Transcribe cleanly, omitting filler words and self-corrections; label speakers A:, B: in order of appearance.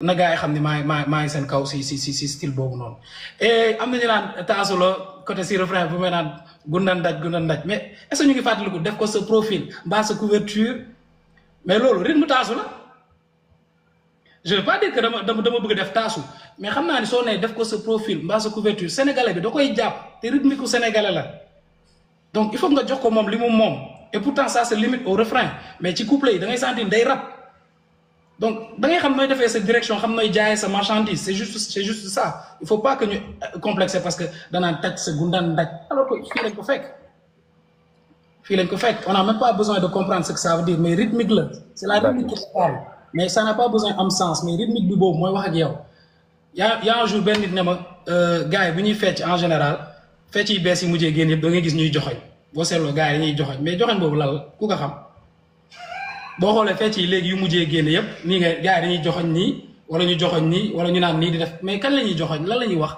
A: na gaa yi xam ne maa ngi seen kaw si style boobu noonu et am nañu naan taasu la côté si refrain bu may naan gundan daj mais est-ce que ñu ngi fàttaliku def ko sa profil mbaa sa couverture mais loolu rythme taasu la je veux pas dire que dama bëgg def taasu mais xam naa ni soo nee def ko sa profil mbaa sa couverture sénégalais bi da koy jàpp te rythmique sénégalais la donc il faut nga jox ko moom li mu moom et pourtant ça se limite au refrain mais ci couplet yi da ngay sentir day rap donc da ngay xam nooy defee sa direction xam nooy jaayee sa marchandise c'est juste ça il faut pas que ñu complexer parce que danaan taj sa gundan ndaj alors que fii lañ ko fekk on n'a même pas besoin de comprendre ce que ça veut dire mais rythmique la c'est la rythmique qui parle mais ça n'a pas besoin am sens mais rythmique bi boobu mooy wax ak yow y a un jour benn nit ne ma gars yi bu ñuy fecc en général fecc yi bees yi mujjee génn yëpp da ngay gis ñuy joxoñ boo seetloo gars yi dañuy joxoñ mais joxoñ boobu lal ku ko xam boo xoolee fecc yi léegi yu mujjee génn yëpp nii nga gars yi dañuy joxoñ nii wala ñu joxoñ nii wala ñu naan nii di def mais kan la ñuy joxoñ lan la ñuy wax